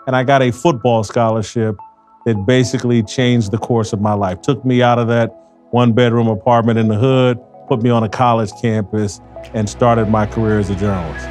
and I got a football scholarship that basically changed the course of my life. Took me out of that one-bedroom apartment in the hood, put me on a college campus, and started my career as a journalist.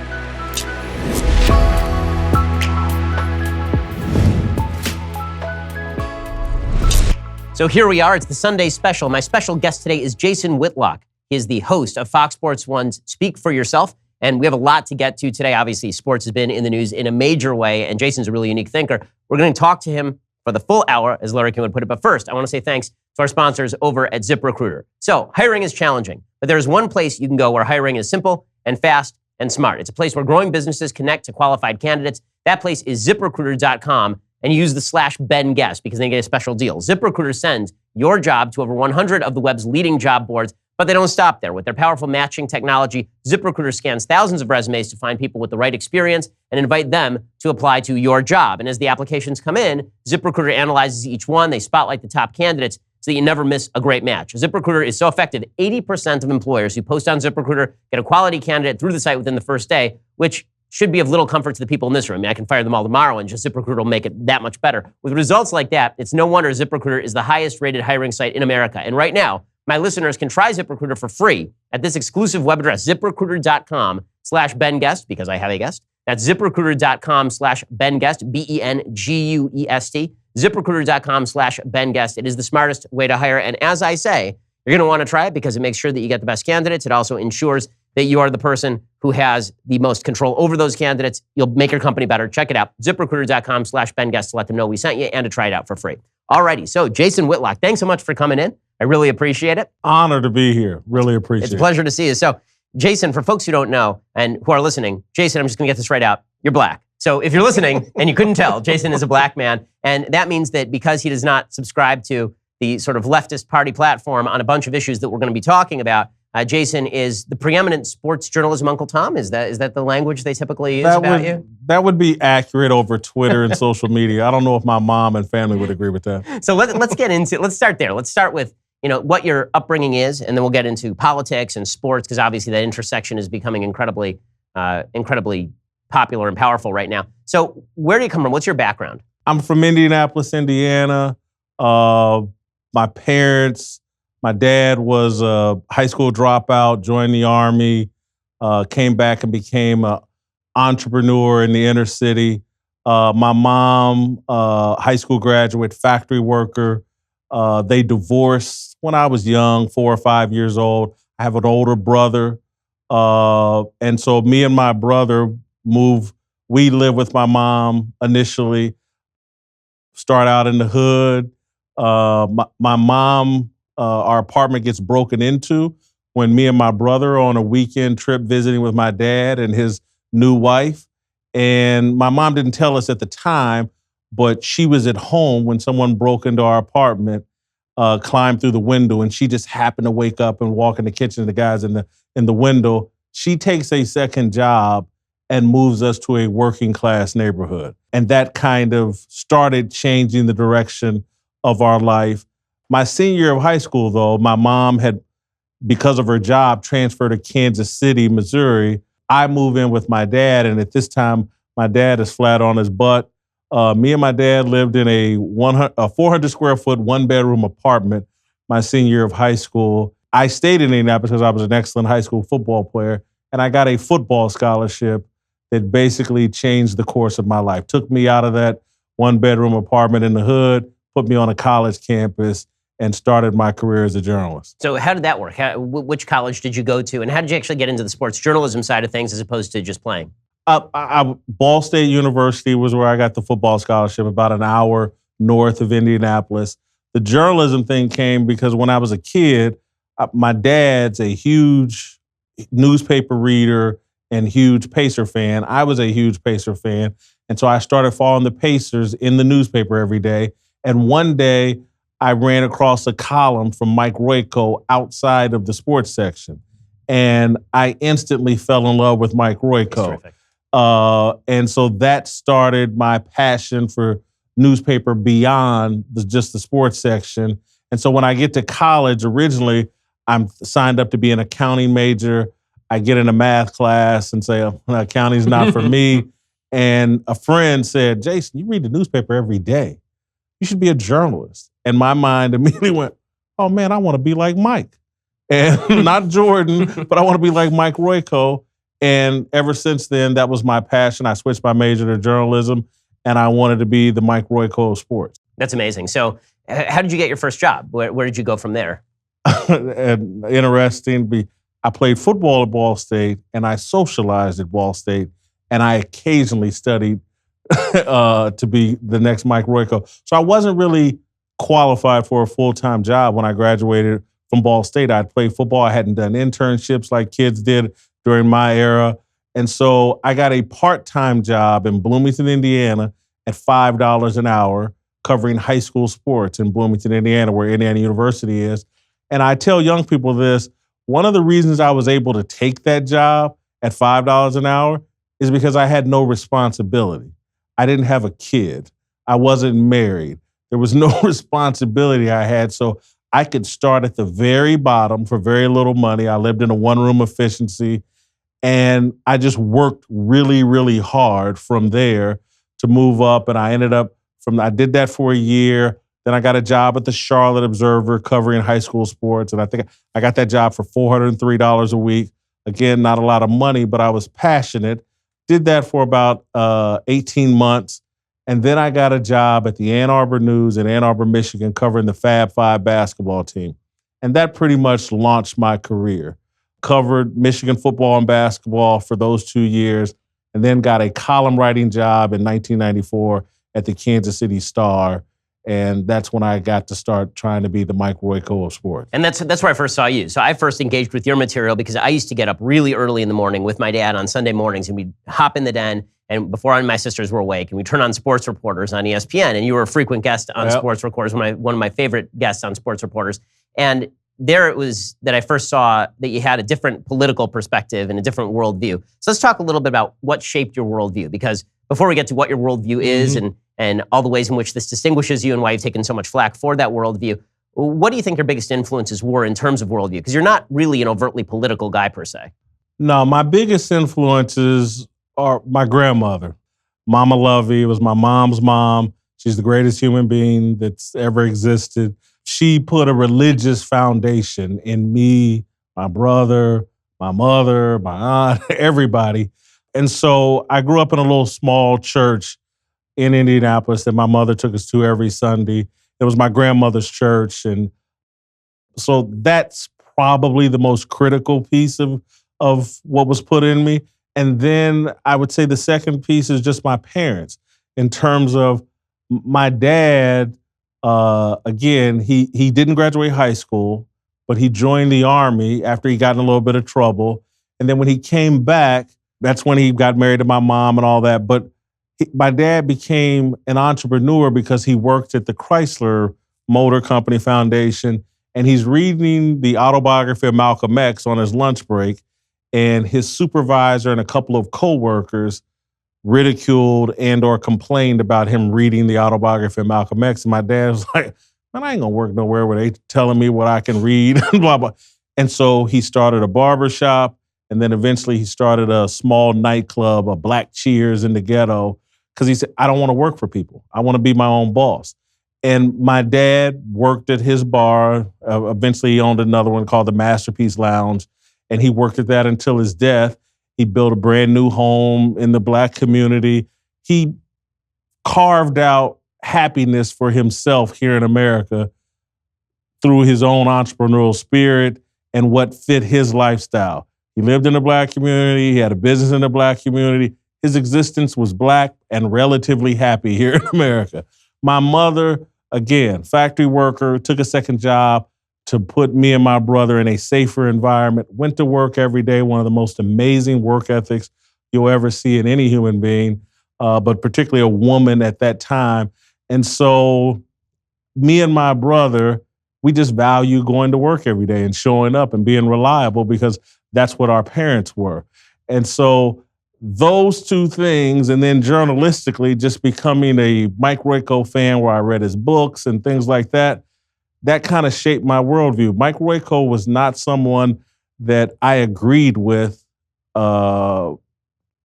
So here we are, it's the Sunday special. My special guest today is Jason Whitlock. He is the host of Fox Sports 1's Speak for Yourself, and we have a lot to get to today. Obviously, sports has been in the news in a major way, and Jason's a really unique thinker. We're going to talk to him for the full hour, as Larry King would put it. But first, I want to say thanks to our sponsors over at ZipRecruiter. So hiring is challenging, but there is one place you can go where hiring is simple and fast and smart. It's a place where growing businesses connect to qualified candidates. That place is ZipRecruiter.com. And you use the /BenGuest because they get a special deal. ZipRecruiter sends your job to over 100 of the web's leading job boards, but they don't stop there. With their powerful matching technology, ZipRecruiter scans thousands of resumes to find people with the right experience and invite them to apply to your job. And as the applications come in, ZipRecruiter analyzes each one. They spotlight the top candidates so that you never miss a great match. ZipRecruiter is so effective, 80% of employers who post on ZipRecruiter get a quality candidate through the site within the first day, which should be of little comfort to the people in this room. I mean, I can fire them all tomorrow and just ZipRecruiter will make it that much better. With results like that, it's no wonder ZipRecruiter is the highest rated hiring site in America. And right now, my listeners can try ZipRecruiter for free at this exclusive web address, ZipRecruiter.com/BenGuest, because I have a guest. That's ZipRecruiter.com/BenGuest, BenGuest. ZipRecruiter.com/BenGuest. It is the smartest way to hire. And as I say, you're going to want to try it because it makes sure that you get the best candidates. It also ensures that you are the person who has the most control over those candidates. You'll make your company better. Check it out. ZipRecruiter.com/BenGuest to let them know we sent you and to try it out for free. Alrighty, so Jason Whitlock, thanks so much for coming in. I really appreciate it. Honor to be here. Really appreciate it. It's a pleasure to see you. So, Jason, for folks who don't know and who are listening, Jason, I'm just going to get this right out. You're black. So if you're listening and you couldn't tell, Jason is a black man. And that means that because he does not subscribe to the sort of leftist party platform on a bunch of issues that we're going to be talking about, Jason is the preeminent sports journalism Uncle Tom. Is that the language they typically use about you? That would be accurate over Twitter and social media. I don't know if my mom and family would agree with that. So let's start there. Let's start with what your upbringing is, and then we'll get into politics and sports, because obviously that intersection is becoming incredibly popular and powerful right now. So where do you come from? What's your background? I'm from Indianapolis, Indiana. My parents. My dad was a high school dropout, joined the Army, came back and became an entrepreneur in the inner city. My mom, high school graduate, factory worker. They divorced when I was young, 4 or 5 years old. I have an older brother. And so me and my brother moved. We lived with my mom initially, start out in the hood. My mom... our apartment gets broken into when me and my brother are on a weekend trip visiting with my dad and his new wife. And my mom didn't tell us at the time, but she was at home when someone broke into our apartment, climbed through the window, and she just happened to wake up and walk in the kitchen. The guys in the window. She takes a second job and moves us to a working class neighborhood. And that kind of started changing the direction of our life. My senior year of high school, though, my mom had, because of her job, transferred to Kansas City, Missouri. I move in with my dad, and at this time, my dad is flat on his butt. Me and my dad lived in a 400-square-foot, one-bedroom apartment my senior year of high school. I stayed in Indianapolis because I was an excellent high school football player, and I got a football scholarship that basically changed the course of my life. Took me out of that one-bedroom apartment in the hood, put me on a college campus, and started my career as a journalist. So how did that work? Which college did you go to, and how did you actually get into the sports journalism side of things as opposed to just playing? Ball State University was where I got the football scholarship, about an hour north of Indianapolis. The journalism thing came because when I was a kid, my dad's a huge newspaper reader and huge Pacer fan. I was a huge Pacer fan, and so I started following the Pacers in the newspaper every day. And one day, I ran across a column from Mike Royko outside of the sports section. And I instantly fell in love with Mike Royko. And so that started my passion for newspaper beyond just the sports section. And so when I get to college, originally, I'm signed up to be an accounting major. I get in a math class and say, accounting's not for me. And a friend said, Jason, you read the newspaper every day. You should be a journalist. And my mind immediately went, oh man, I want to be like Mike. And not Jordan, but I want to be like Mike Royko. And ever since then, that was my passion. I switched my major to journalism, and I wanted to be the Mike Royko of sports. That's amazing. So how did you get your first job? Where did you go from there? And interesting, I played football at Ball State, and I socialized at Ball State, and I occasionally studied to be the next Mike Royko. So I wasn't really qualified for a full-time job when I graduated from Ball State. I'd played football. I hadn't done internships like kids did during my era. And so I got a part-time job in Bloomington, Indiana at $5 an hour covering high school sports in Bloomington, Indiana, where Indiana University is. And I tell young people this, one of the reasons I was able to take that job at $5 an hour is because I had no responsibility. I didn't have a kid. I wasn't married. There was no responsibility I had. So I could start at the very bottom for very little money. I lived in a one-room efficiency, and I just worked really, really hard from there to move up. And I ended up I did that for a year. Then I got a job at the Charlotte Observer covering high school sports. And I think I got that job for $403 a week. Again, not a lot of money, but I was passionate. Did that for about 18 months. And then I got a job at the Ann Arbor News in Ann Arbor, Michigan, covering the Fab Five basketball team. And that pretty much launched my career. Covered Michigan football and basketball for those 2 years, and then got a column writing job in 1994 at the Kansas City Star. And that's when I got to start trying to be the Mike Royko of sports. And that's where I first saw you. So I first engaged with your material because I used to get up really early in the morning with my dad on Sunday mornings, and we'd hop in the den, and before my sisters were awake, and we'd turn on Sports Reporters on ESPN. And you were a frequent guest on Sports Reporters, one of my favorite guests on Sports Reporters. And there it was that I first saw that you had a different political perspective and a different worldview. So let's talk a little bit about what shaped your worldview, because before we get to what your worldview is and all the ways in which this distinguishes you and why you've taken so much flack for that worldview, what do you think your biggest influences were in terms of worldview? Because you're not really an overtly political guy per se. No, my biggest influences are my grandmother. Mama Lovey was my mom's mom. She's the greatest human being that's ever existed. She put a religious foundation in me, my brother, my mother, my aunt, everybody. And so I grew up in a little small church in Indianapolis that my mother took us to every Sunday. It was my grandmother's church. And so that's probably the most critical piece of what was put in me. And then I would say the second piece is just my parents. In terms of my dad, again, he didn't graduate high school, but he joined the Army after he got in a little bit of trouble. And then when he came back, that's when he got married to my mom and all that. But my dad became an entrepreneur because he worked at the Chrysler Motor Company Foundation, and he's reading the autobiography of Malcolm X on his lunch break, and his supervisor and a couple of coworkers ridiculed and or complained about him reading the autobiography of Malcolm X. And my dad was like, man, I ain't gonna work nowhere where they telling me what I can read, blah, blah. And so he started a barbershop, and then eventually he started a small nightclub, a Black Cheers in the ghetto, because he said, I don't want to work for people. I want to be my own boss. And my dad worked at his bar. Eventually he owned another one called the Masterpiece Lounge, and he worked at that until his death. He built a brand new home in the Black community. He carved out happiness for himself here in America through his own entrepreneurial spirit and what fit his lifestyle. He lived in the Black community. He had a business in the Black community. His existence was Black and relatively happy here in America. My mother, again, factory worker, took a second job to put me and my brother in a safer environment, went to work every day, one of the most amazing work ethics you'll ever see in any human being, but particularly a woman at that time. And so me and my brother, we just value going to work every day and showing up and being reliable because that's what our parents were. And so those two things, and then journalistically just becoming a Mike Royko fan where I read his books and things like that, that kind of shaped my worldview. Mike Royko was not someone that I agreed with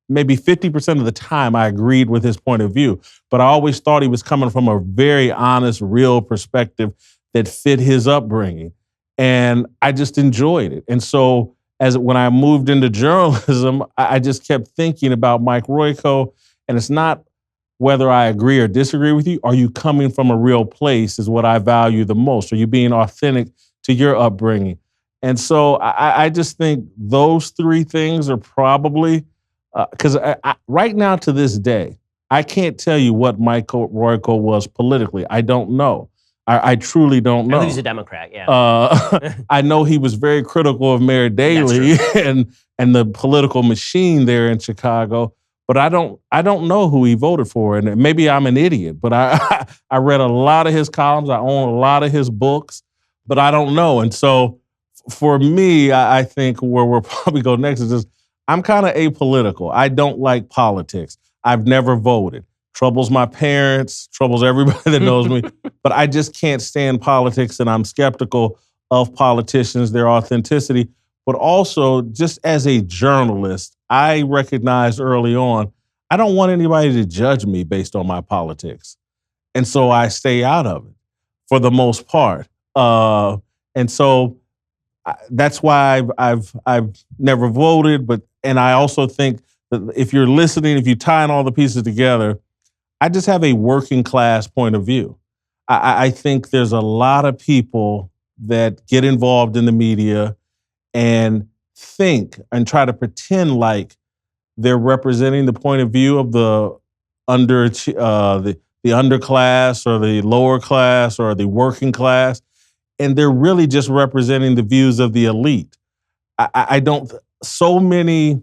maybe 50% of the time I agreed with his point of view, but I always thought he was coming from a very honest, real perspective that fit his upbringing. And I just enjoyed it. And so when I moved into journalism, I just kept thinking about Mike Royko, and it's not whether I agree or disagree with you. Are you coming from a real place is what I value the most. Are you being authentic to your upbringing? And so I just think those three things are probably, because right now to this day, I can't tell you what Mike Royko was politically. I don't know. I truly don't know. I believe he's a Democrat, yeah. I know he was very critical of Mayor Daley and the political machine there in Chicago, but I don't know who he voted for. And maybe I'm an idiot, but I read a lot of his columns. I own a lot of his books, but I don't know. And so for me, I think where we'll probably go next is just, I'm kind of apolitical. I don't like politics. I've never voted. Troubles my parents, troubles everybody that knows me, but I just can't stand politics, and I'm skeptical of politicians, their authenticity. But also, just as a journalist, I recognized early on, I don't want anybody to judge me based on my politics. And so I stay out of it for the most part. And so that's why I've never voted, and I also think that if you're listening, if you're tying all the pieces together, I just have a working class point of view. I think there's a lot of people that get involved in the media and think and try to pretend like they're representing the point of view of the underclass or the lower class or the working class, and they're really just representing the views of the elite. I don't, so many,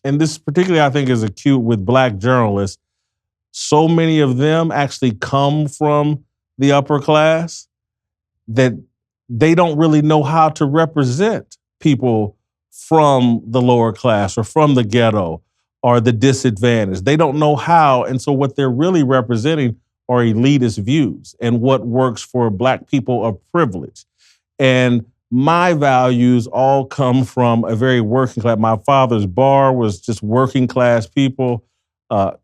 and this particularly I think is acute with Black journalists, so many of them actually come from the upper class that they don't really know how to represent people from the lower class or from the ghetto or the disadvantaged. They don't know how. And so what they're really representing are elitist views and what works for Black people of privilege. And my values all come from a very working class. My father's bar was just working class people.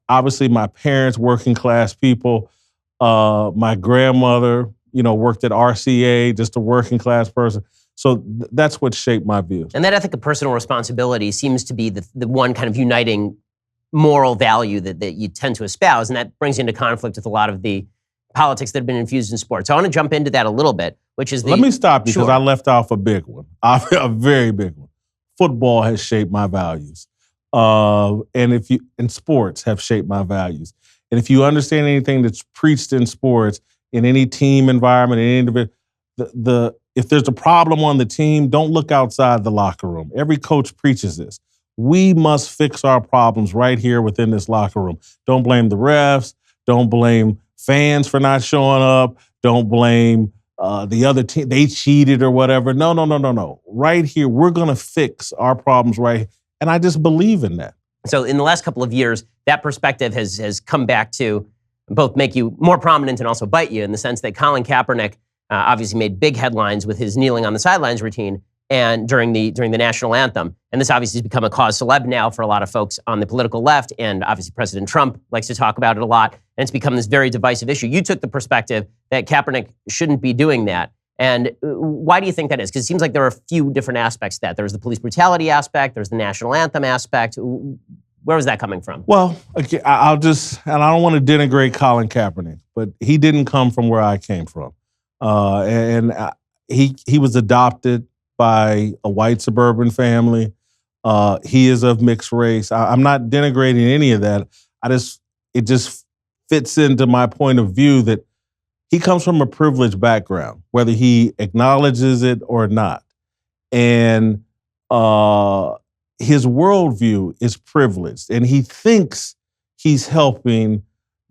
Obviously, my parents, working class people. My grandmother, worked at RCA, just a working class person. So that's what shaped my views. And that ethic of personal responsibility seems to be the one kind of uniting moral value that you tend to espouse, and that brings you into conflict with a lot of the politics that have been infused in sports. So I want to jump into that a little bit, which is Let me stop you because Sure. I left off a big one, a very big one. Football has shaped my values. And sports have shaped my values. And if you understand anything that's preached in sports, in any team environment, in any individual, if there's a problem on the team, don't look outside the locker room. Every coach preaches this. We must fix our problems right here within this locker room. Don't blame the refs. Don't blame fans for not showing up. Don't blame the other team. They cheated or whatever. No. Right here, we're going to fix our problems right here. And I just believe in that. So in the last couple of years, that perspective has come back to both make you more prominent and also bite you in the sense that Colin Kaepernick obviously made big headlines with his kneeling on the sidelines routine and during the national anthem. And this obviously has become a cause celeb now for a lot of folks on the political left. And obviously President Trump likes to talk about it a lot. And it's become this very divisive issue. You took the perspective that Kaepernick shouldn't be doing that. And why do you think that is? Because it seems like there are a few different aspects to that. There's the police brutality aspect. There's the national anthem aspect. Where was that coming from? Well, okay, and I don't want to denigrate Colin Kaepernick, but he didn't come from where I came from. He was adopted by a white suburban family. He is of mixed race. I'm not denigrating any of that. It just fits into my point of view that he comes from a privileged background, whether he acknowledges it or not. And his worldview is privileged, and he thinks he's helping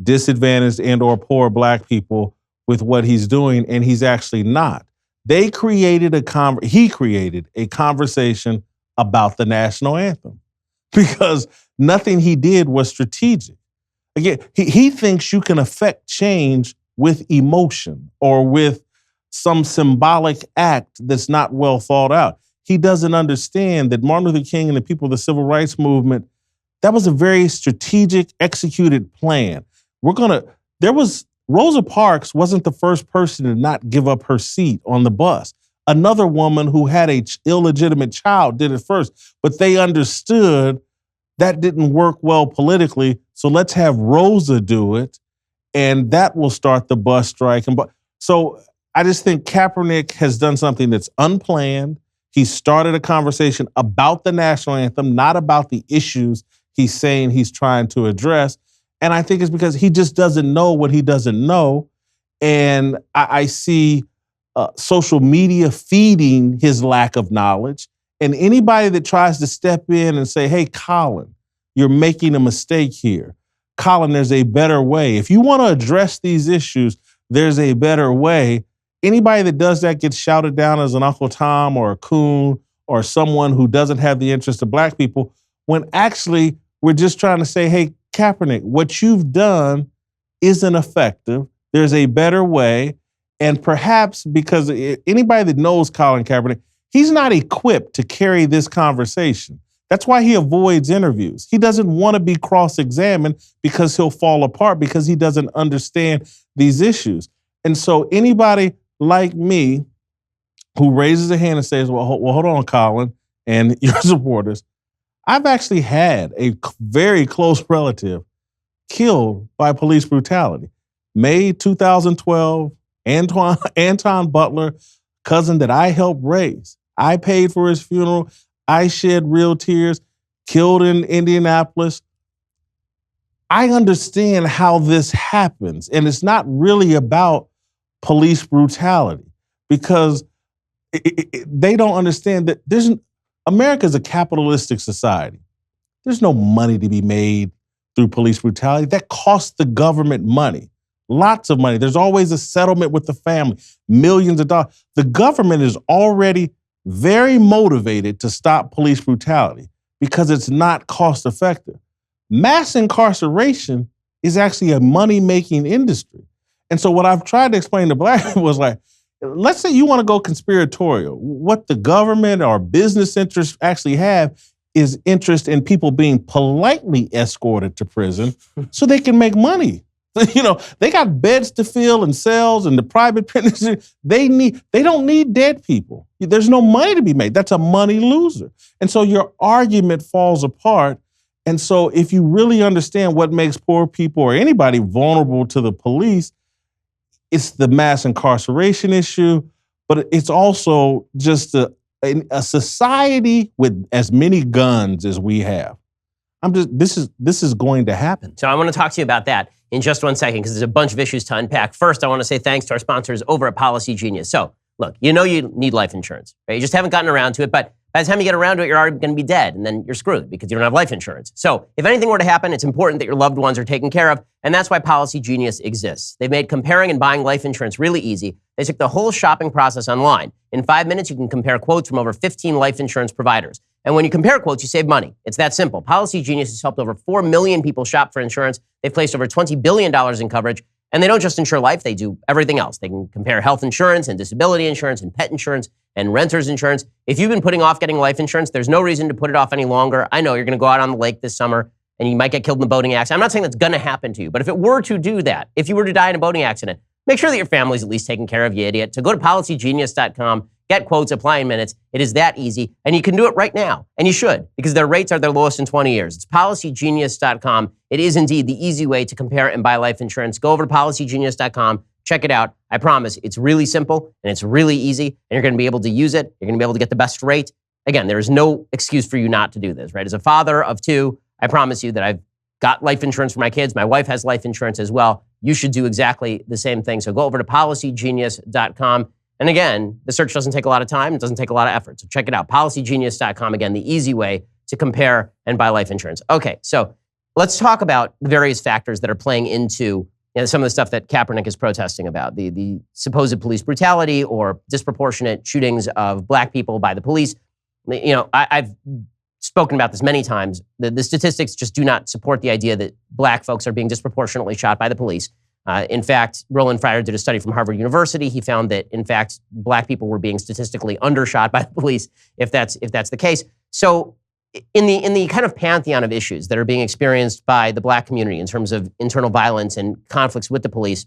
disadvantaged and or poor Black people with what he's doing, and he's actually not. He created a conversation about the national anthem because nothing he did was strategic. Again, he thinks you can affect change with emotion or with some symbolic act that's not well thought out. He doesn't understand that Martin Luther King and the people of the civil rights movement, That was a very strategic, executed plan. Rosa Parks wasn't the first person to not give up her seat on the bus. Another woman who had a illegitimate child did it first, but they understood that didn't work well politically. So let's have Rosa do it, and that will start the bus strike. So I just think Kaepernick has done something that's unplanned. He started a conversation about the national anthem, not about the issues he's saying he's trying to address. And I think it's because he just doesn't know what he doesn't know. And I see social media feeding his lack of knowledge. And anybody that tries to step in and say, hey, Colin, you're making a mistake here. Colin, there's a better way. If you want to address these issues, there's a better way. Anybody that does that gets shouted down as an Uncle Tom or a coon or someone who doesn't have the interest of Black people, when actually we're just trying to say, hey, Kaepernick, what you've done isn't effective. There's a better way. And perhaps because anybody that knows Colin Kaepernick, he's not equipped to carry this conversation. That's why he avoids interviews. He doesn't want to be cross-examined because he'll fall apart because he doesn't understand these issues. And so anybody like me who raises a hand and says, well, hold on, Colin, and your supporters, I've actually had a very close relative killed by police brutality. May 2012, Anton Butler, cousin that I helped raise. I paid for his funeral. I shed real tears, killed in Indianapolis. I understand how this happens, and it's not really about police brutality because they don't understand that America's a capitalistic society. There's no money to be made through police brutality. That costs the government money, lots of money. There's always a settlement with the family, millions of dollars. The government is already very motivated to stop police brutality because it's not cost effective. Mass incarceration is actually a money-making industry. And so what I've tried to explain to Black people was like, let's say you want to go conspiratorial. What the government or business interests actually have is interest in people being politely escorted to prison so they can make money. You know, they got beds to fill and cells and the private penitentiary. They don't need dead people. There's no money to be made. That's a money loser. And so your argument falls apart. And so if you really understand what makes poor people or anybody vulnerable to the police, it's the mass incarceration issue, but it's also just a society with as many guns as we have. This is going to happen. So I want to talk to you about that in just 1 second because there's a bunch of issues to unpack. First, I want to say thanks to our sponsors over at Policy Genius. So look, you know you need life insurance, right? You just haven't gotten around to it, but by the time you get around to it, you're already going to be dead, and then you're screwed because you don't have life insurance. So if anything were to happen, it's important that your loved ones are taken care of, and that's why Policy Genius exists. They've made comparing and buying life insurance really easy. They took the whole shopping process online. In 5 minutes, you can compare quotes from over 15 life insurance providers. And when you compare quotes, you save money. It's that simple. Policy Genius has helped over 4 million people shop for insurance. They've placed over $20 billion in coverage. And they don't just insure life, they do everything else. They can compare health insurance and disability insurance and pet insurance and renter's insurance. If you've been putting off getting life insurance, there's no reason to put it off any longer. I know you're going to go out on the lake this summer and you might get killed in a boating accident. I'm not saying that's going to happen to you, but if it were to do that, if you were to die in a boating accident, make sure that your family's at least taken care of, you idiot. So go to policygenius.com, get quotes, apply in minutes. It is that easy, and you can do it right now, and you should, because their rates are their lowest in 20 years. It's policygenius.com. It is indeed the easy way to compare and buy life insurance. Go over to policygenius.com, check it out. I promise it's really simple, and it's really easy, and you're going to be able to use it. You're going to be able to get the best rate. Again, there is no excuse for you not to do this, right? As a father of two, I promise you that I've got life insurance for my kids. My wife has life insurance as well. You should do exactly the same thing. So go over to policygenius.com. And again, the search doesn't take a lot of time. It doesn't take a lot of effort. So check it out. Policygenius.com. Again, the easy way to compare and buy life insurance. Okay, so let's talk about the various factors that are playing into some of the stuff that Kaepernick is protesting about, the supposed police brutality or disproportionate shootings of Black people by the police. I've spoken about this many times. The statistics just do not support the idea that Black folks are being disproportionately shot by the police. In fact, Roland Fryer did a study from Harvard University. He found that, in fact, Black people were being statistically undershot by the police, if that's the case. So in the kind of pantheon of issues that are being experienced by the Black community in terms of internal violence and conflicts with the police,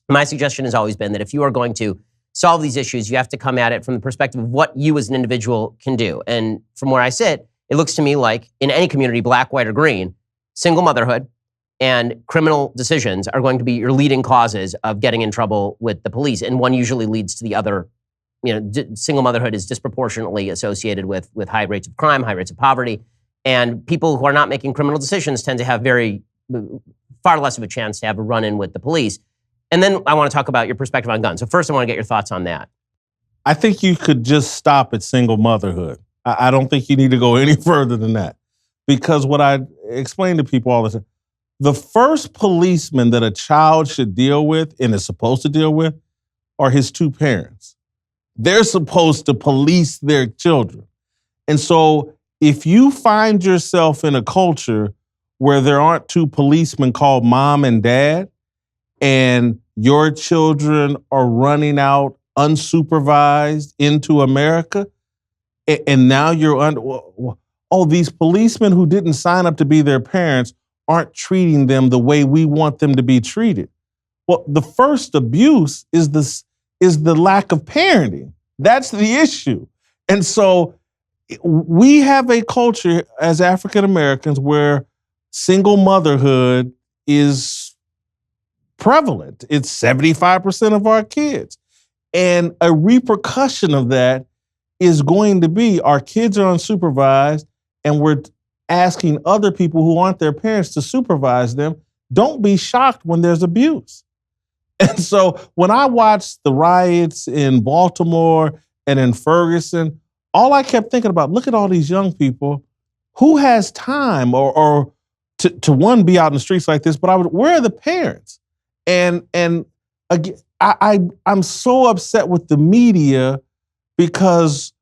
my suggestion has always been that if you are going to solve these issues, you have to come at it from the perspective of what you as an individual can do. And from where I sit, it looks to me like in any community, black, white, or green, single motherhood and criminal decisions are going to be your leading causes of getting in trouble with the police. And one usually leads to the other. Single motherhood is disproportionately associated with high rates of crime, high rates of poverty. And people who are not making criminal decisions tend to have far less of a chance to have a run-in with the police. And then I want to talk about your perspective on guns. So first, I want to get your thoughts on that. I think you could just stop at single motherhood. I don't think you need to go any further than that. Because what I explain to people all the time, the first policeman that a child should deal with and is supposed to deal with are his two parents. They're supposed to police their children. And so if you find yourself in a culture where there aren't two policemen called mom and dad, and your children are running out unsupervised into America, and now you're these policemen who didn't sign up to be their parents aren't treating them the way we want them to be treated. Well, the first abuse is the lack of parenting. That's the issue. And so we have a culture as African Americans where single motherhood is prevalent. It's 75% of our kids. And a repercussion of that is going to be our kids are unsupervised and we're asking other people who aren't their parents to supervise them. Don't be shocked when there's abuse. And so when I watched the riots in Baltimore and in Ferguson, all I kept thinking about, look at all these young people. Who has time or to one, be out in the streets like this, but where are the parents? And again, I'm so upset with the media because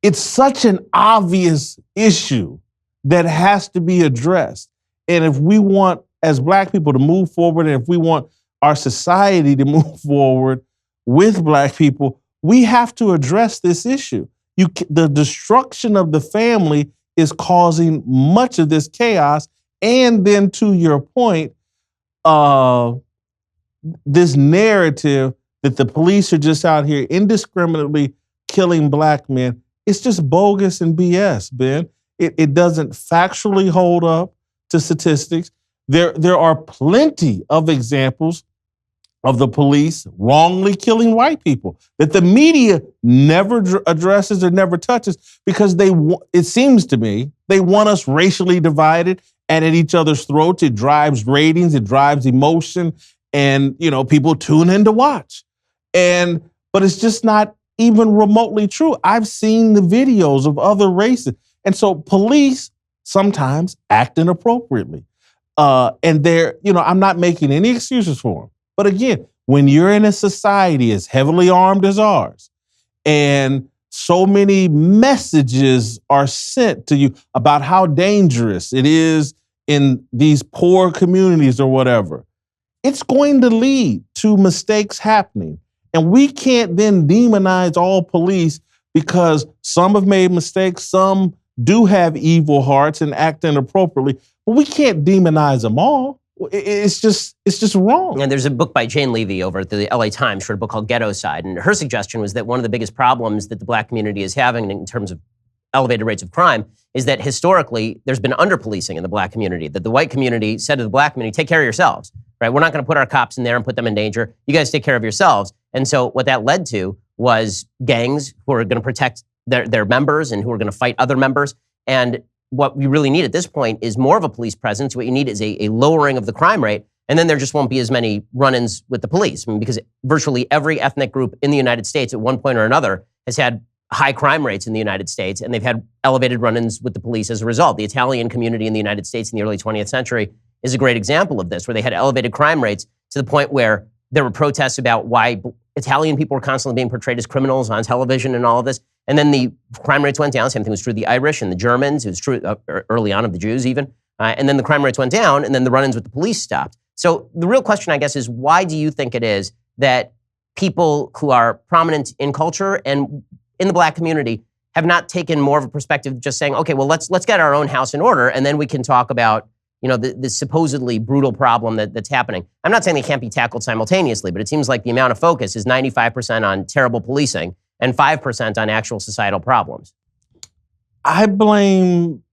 it's such an obvious issue that has to be addressed. And if we want, as Black people, to move forward, and if we want our society to move forward with Black people, we have to address this issue. The destruction of the family is causing much of this chaos. And then to your point, this narrative that the police are just out here indiscriminately killing Black men, it's just bogus and BS, Ben. It doesn't factually hold up to statistics. There are plenty of examples of the police wrongly killing white people that the media never addresses or never touches because it seems to me, they want us racially divided and at each other's throats. It drives ratings, it drives emotion, and people tune in to watch. But it's just not even remotely true. I've seen the videos of other races. And so police sometimes act inappropriately. And I'm not making any excuses for them. But again, when you're in a society as heavily armed as ours, and so many messages are sent to you about how dangerous it is in these poor communities or whatever, it's going to lead to mistakes happening. And we can't then demonize all police because some have made mistakes, some do have evil hearts and act inappropriately, but we can't demonize them all. It's just wrong. And there's a book by Jane Levy over at the LA Times, she wrote a book called Ghetto Side. And her suggestion was that one of the biggest problems that the Black community is having in terms of elevated rates of crime is that historically there's been under-policing in the Black community, that the white community said to the Black community, take care of yourselves, right? We're not going to put our cops in there and put them in danger. You guys take care of yourselves. And so what that led to was gangs who are going to protect their members and who are going to fight other members. And what we really need at this point is more of a police presence. What you need is a lowering of the crime rate. And then there just won't be as many run-ins with the police. Because virtually every ethnic group in the United States at one point or another has had high crime rates in the United States, and they've had elevated run-ins with the police as a result. The Italian community in the United States in the early 20th century is a great example of this, where they had elevated crime rates to the point where there were protests about why Italian people were constantly being portrayed as criminals on television and all of this. And then the crime rates went down. Same thing was true of the Irish and the Germans. It was true early on of the Jews even. And then the crime rates went down, and then the run-ins with the police stopped. So the real question, I guess, is why do you think it is that people who are prominent in culture and in the Black community have not taken more of a perspective of just saying, okay, well, let's get our own house in order, and then we can talk about, the supposedly brutal problem that's happening. I'm not saying they can't be tackled simultaneously, but it seems like the amount of focus is 95% on terrible policing and 5% on actual societal problems. I blame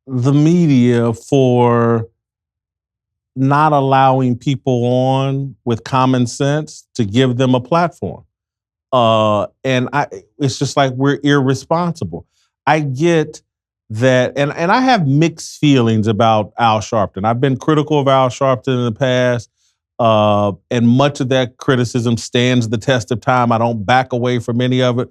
the media for not allowing people on with common sense to give them a platform. It's just like we're irresponsible. I get that, and I have mixed feelings about Al Sharpton. I've been critical of Al Sharpton in the past, and much of that criticism stands the test of time. I don't back away from any of it.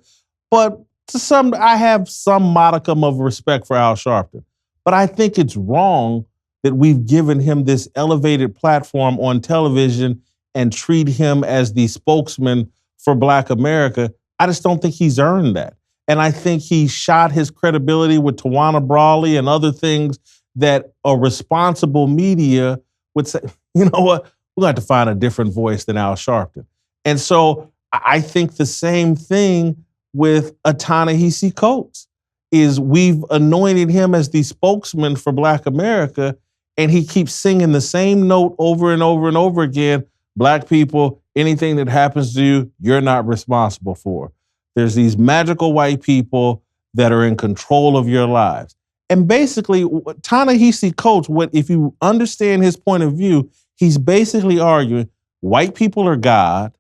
But I have some modicum of respect for Al Sharpton. But I think it's wrong that we've given him this elevated platform on television and treat him as the spokesman for Black America. I just don't think he's earned that. And I think he shot his credibility with Tawana Brawley and other things that a responsible media would say, you know what, we're going to have to find a different voice than Al Sharpton. And so I think the same thing with Ta-Nehisi Coates is we've anointed him as the spokesman for Black America, and he keeps singing the same note over and over and over again. Black people, anything that happens to you, you're not responsible for. There's these magical white people that are in control of your lives. And basically, Ta-Nehisi Coates, if you understand his point of view, he's basically arguing white people are God,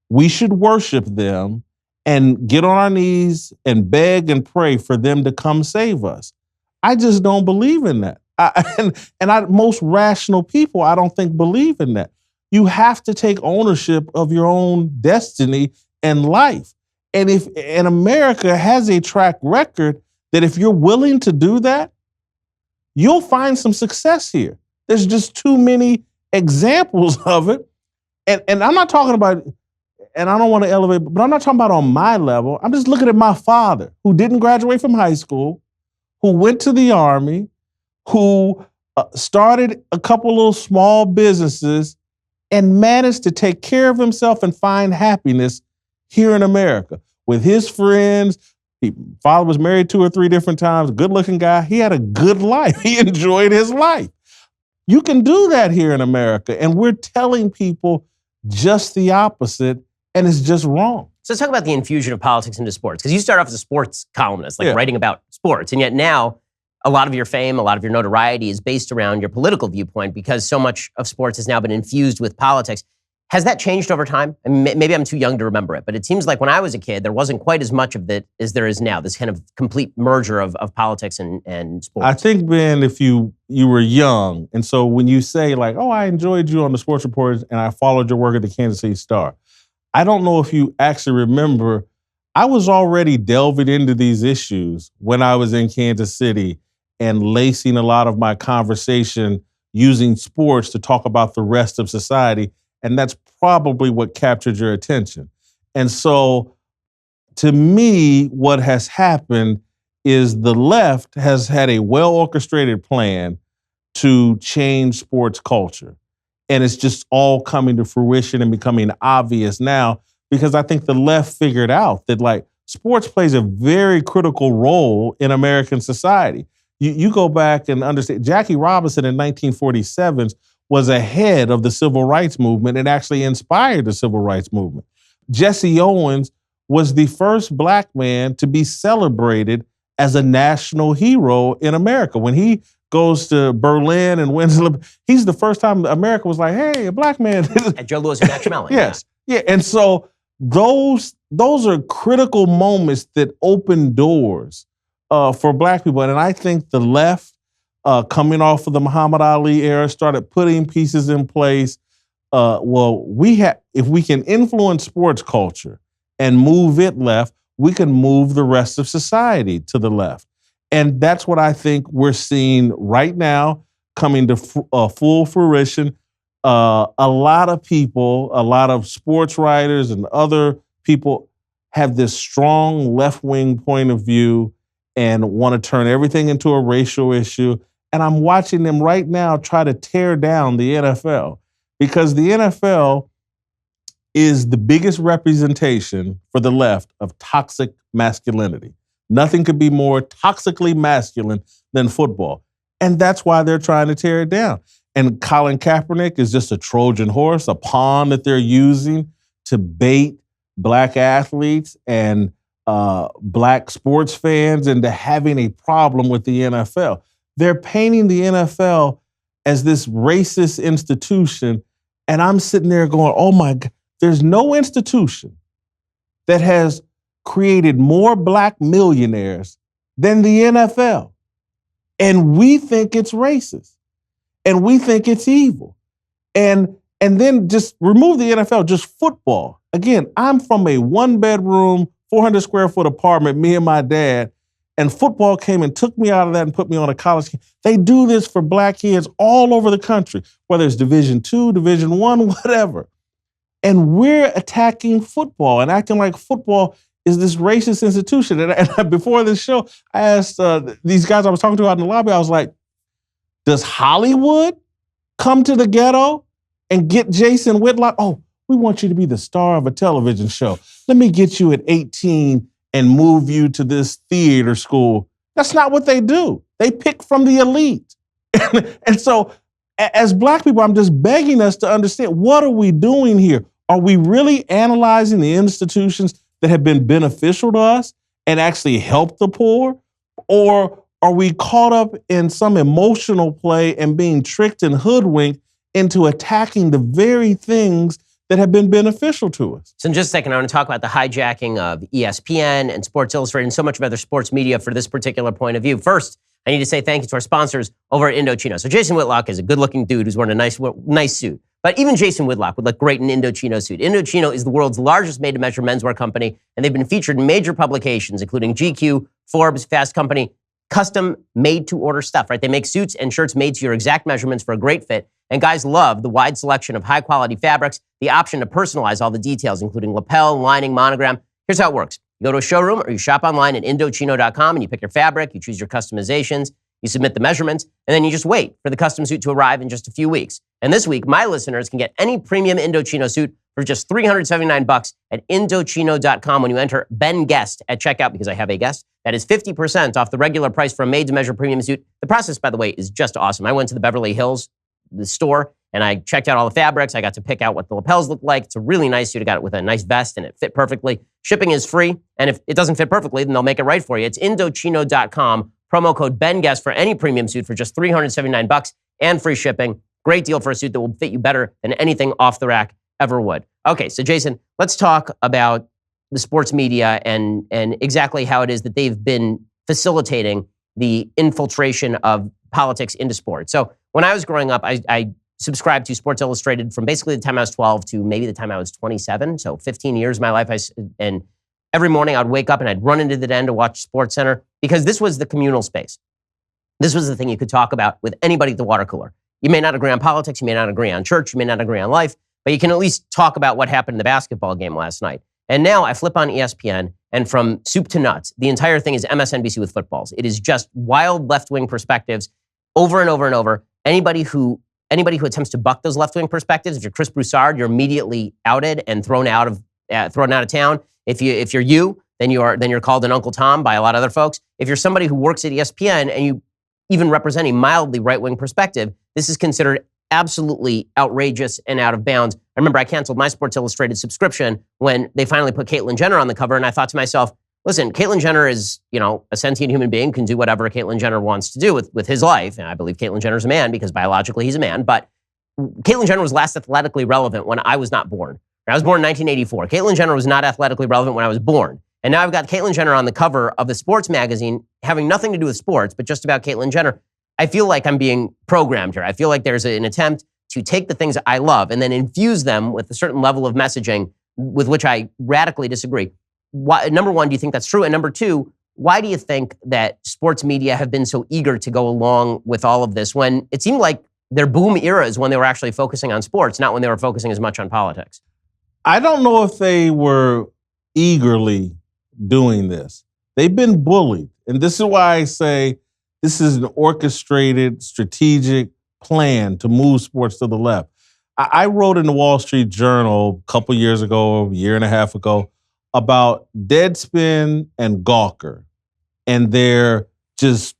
we should worship them, and get on our knees and beg and pray for them to come save us. I just don't believe in that. Most rational people, I don't think, believe in that. You have to take ownership of your own destiny and life. And America has a track record that if you're willing to do that, you'll find some success here. There's just too many examples of it. And I'm not talking about, and I don't want to elevate, but I'm not talking about on my level. I'm just looking at my father, who didn't graduate from high school, who went to the Army, who started a couple little small businesses and managed to take care of himself and find happiness here in America with his friends. Father was married 2 or 3 different times, good-looking guy. He had a good life. He enjoyed his life. You can do that here in America, and we're telling people just the opposite, and it's just wrong. So let's talk about the infusion of politics into sports, because you start off as a sports columnist, writing about sports, and yet now a lot of your fame, a lot of your notoriety is based around your political viewpoint because so much of sports has now been infused with politics. Has that changed over time? I mean, maybe I'm too young to remember it, but it seems like when I was a kid, there wasn't quite as much of it as there is now, this kind of complete merger of politics and sports. I think, Ben, if you were young, and so when you say like, oh, I enjoyed you on the Sports Report and I followed your work at the Kansas City Star, I don't know if you actually remember, I was already delving into these issues when I was in Kansas City and lacing a lot of my conversation using sports to talk about the rest of society. And that's probably what captured your attention. And so to me, what has happened is the left has had a well-orchestrated plan to change sports culture. And it's just all coming to fruition and becoming obvious now because I think the left figured out that like sports plays a very critical role in American society. You go back and understand, Jackie Robinson in 1947 was ahead of the civil rights movement and actually inspired the civil rights movement. Jesse Owens was the first Black man to be celebrated as a national hero in America. When he goes to Berlin and wins, he's the first time America was like, hey, a Black man. And Joe Louis and Max Schmeling. Yes. Yeah. And so those are critical moments that open doors for Black people. And I think the left, coming off of the Muhammad Ali era, started putting pieces in place. If we can influence sports culture and move it left, we can move the rest of society to the left. And that's what I think we're seeing right now coming to full fruition. A lot of people, a lot of sports writers and other people have this strong left-wing point of view and want to turn everything into a racial issue. And I'm watching them right now try to tear down the NFL because the NFL is the biggest representation for the left of toxic masculinity. Nothing could be more toxically masculine than football. And that's why they're trying to tear it down. And Colin Kaepernick is just a Trojan horse, a pawn that they're using to bait black athletes and black sports fans into having a problem with the NFL. They're painting the NFL as this racist institution. And I'm sitting there going, oh my God, there's no institution that has created more black millionaires than the NFL. And we think it's racist. And we think it's evil. And then just remove the NFL, just football. Again, I'm from a 1-bedroom, 400 square foot apartment, me and my dad, and football came and took me out of that and put me on a college team. They do this for black kids all over the country, whether it's Division II, Division I, whatever. And we're attacking football and acting like football is this racist institution. And before this show, I asked these guys I was talking to out in the lobby, I was like, does Hollywood come to the ghetto and get Jason Whitlock? Oh, we want you to be the star of a television show. Let me get you at 18 and move you to this theater school. That's not what they do. They pick from the elite. And so as black people, I'm just begging us to understand, what are we doing here? Are we really analyzing the institutions that have been beneficial to us and actually help the poor? Or are we caught up in some emotional play and being tricked and hoodwinked into attacking the very things that have been beneficial to us? So in just a second, I want to talk about the hijacking of ESPN and Sports Illustrated and so much of other sports media for this particular point of view. First, I need to say thank you to our sponsors over at Indochino. So Jason Whitlock is a good-looking dude who's wearing a nice suit. But even Jason Whitlock would look great in an Indochino suit. Indochino is the world's largest made-to-measure menswear company, and they've been featured in major publications, including GQ, Forbes, Fast Company, custom made-to-order stuff, right? They make suits and shirts made to your exact measurements for a great fit. And guys love the wide selection of high-quality fabrics, the option to personalize all the details, including lapel, lining, monogram. Here's how it works. You go to a showroom or you shop online at Indochino.com and you pick your fabric, you choose your customizations, you submit the measurements, and then you just wait for the custom suit to arrive in just a few weeks. And this week, my listeners can get any premium Indochino suit for just $379 at Indochino.com when you enter Ben Guest at checkout, because I have a guest. That is 50% off the regular price for a made-to-measure premium suit. The process, by the way, is just awesome. I went to the Beverly Hills, the store, and I checked out all the fabrics. I got to pick out what the lapels look like. It's a really nice suit. I got it with a nice vest, and it fit perfectly. Shipping is free, and if it doesn't fit perfectly, then they'll make it right for you. It's Indochino.com. Promo code BENGUEST for any premium suit for just $379 and free shipping. Great deal for a suit that will fit you better than anything off the rack ever would. Okay, so Jason, let's talk about the sports media and exactly how it is that they've been facilitating the infiltration of politics into sports. So when I was growing up, I subscribed to Sports Illustrated from basically the time I was 12 to maybe the time I was 27. So 15 years of my life. And every morning I'd wake up and I'd run into the den to watch SportsCenter because this was the communal space. This was the thing you could talk about with anybody at the water cooler. You may not agree on politics, you may not agree on church, you may not agree on life, but you can at least talk about what happened in the basketball game last night. And now I flip on ESPN, and from soup to nuts, the entire thing is MSNBC with footballs. It is just wild left-wing perspectives over and over and over. Anybody who attempts to buck those left-wing perspectives, if you're Chris Broussard, you're immediately outed and thrown out of town. If you're you, then you're called an Uncle Tom by a lot of other folks. If you're somebody who works at ESPN and you even represent a mildly right-wing perspective, this is considered absolutely outrageous and out of bounds. I remember I canceled my Sports Illustrated subscription when they finally put Caitlyn Jenner on the cover, and I thought to myself, listen, Caitlyn Jenner is, a sentient human being, can do whatever Caitlyn Jenner wants to do with his life. And I believe Caitlyn Jenner's a man because biologically he's a man. But Caitlyn Jenner was last athletically relevant when I was not born. I was born in 1984. Caitlyn Jenner was not athletically relevant when I was born. And now I've got Caitlyn Jenner on the cover of the sports magazine having nothing to do with sports, but just about Caitlyn Jenner. I feel like I'm being programmed here. I feel like there's an attempt to take the things I love and then infuse them with a certain level of messaging with which I radically disagree. Why, number one, do you think that's true? And number two, why do you think that sports media have been so eager to go along with all of this when it seemed like their boom era is when they were actually focusing on sports, not when they were focusing as much on politics? I don't know if they were eagerly doing this. They've been bullied. And this is why I say this is an orchestrated, strategic plan to move sports to the left. I wrote in the Wall Street Journal a couple years ago, a year and a half ago, about Deadspin and Gawker. and they're just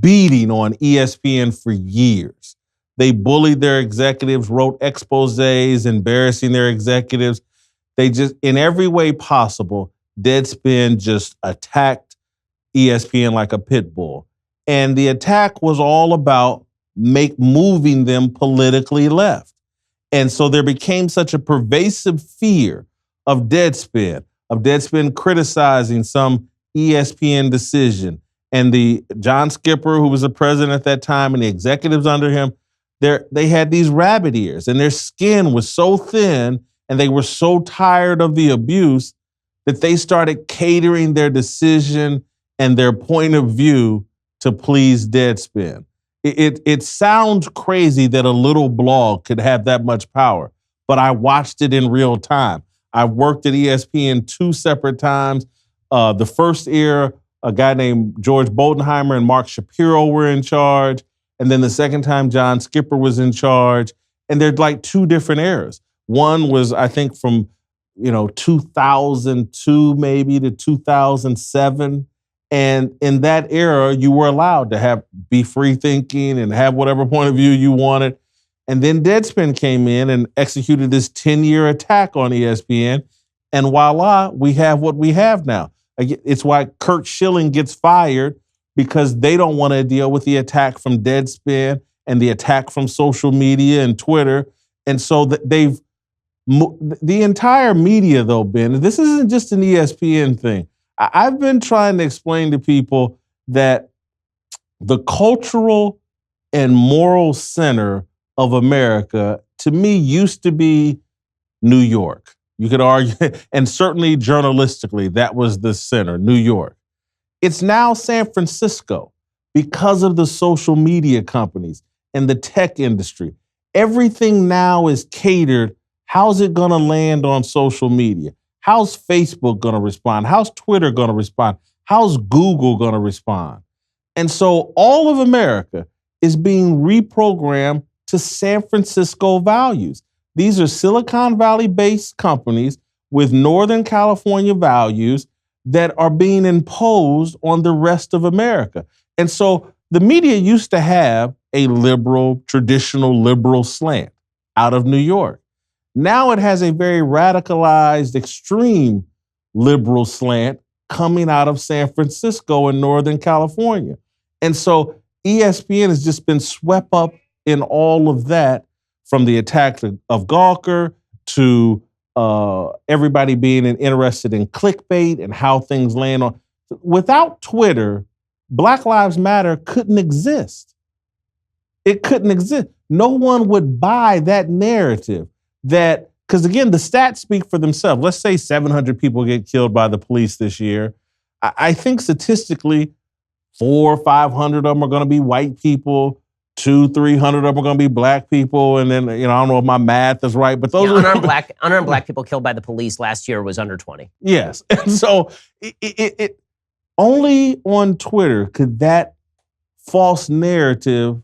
beating on ESPN for years. They bullied their executives, wrote exposés, embarrassing their executives. They just, in every way possible, Deadspin just attacked ESPN like a pit bull. And the attack was all about moving them politically left. And so there became such a pervasive fear of Deadspin criticizing some ESPN decision. And the John Skipper, who was the president at that time, and the executives under him, they had these rabbit ears, and their skin was so thin, and they were so tired of the abuse that they started catering their decision and their point of view to please Deadspin. It sounds crazy that a little blog could have that much power, but I watched it in real time. I worked at ESPN 2 separate times. The first era, a guy named George Bodenheimer and Mark Shapiro were in charge. And then the second time, John Skipper was in charge. And they're like 2 different eras. One was, I think, from 2002 maybe to 2007. And in that era, you were allowed to be free thinking and have whatever point of view you wanted. And then Deadspin came in and executed this 10-year attack on ESPN. And voila, we have what we have now. It's why Kurt Schilling gets fired, because they don't want to deal with the attack from Deadspin and the attack from social media and Twitter. And so the entire media, though, Ben, this isn't just an ESPN thing. I've been trying to explain to people that the cultural and moral center of America, to me, used to be New York. You could argue, and certainly journalistically, that was the center, New York. It's now San Francisco because of the social media companies and the tech industry. Everything now is catered. How's it going to land on social media? How's Facebook going to respond? How's Twitter going to respond? How's Google going to respond? And so all of America is being reprogrammed to San Francisco values. These are Silicon Valley-based companies with Northern California values that are being imposed on the rest of America. And so the media used to have a traditional liberal slant out of New York. Now it has a very radicalized, extreme liberal slant coming out of San Francisco and Northern California. And so ESPN has just been swept up in all of that, from the attack of Gawker to everybody being interested in clickbait and how things land on. Without Twitter, Black Lives Matter couldn't exist. It couldn't exist. No one would buy that narrative because again, the stats speak for themselves. Let's say 700 people get killed by the police this year. I think statistically, 400 or 500 of them are going to be white people. 200-300 of them are going to be black people, and then I don't know if my math is right, but those are unarmed black people killed by the police last year was under 20. Yes, and so it only on Twitter could that false narrative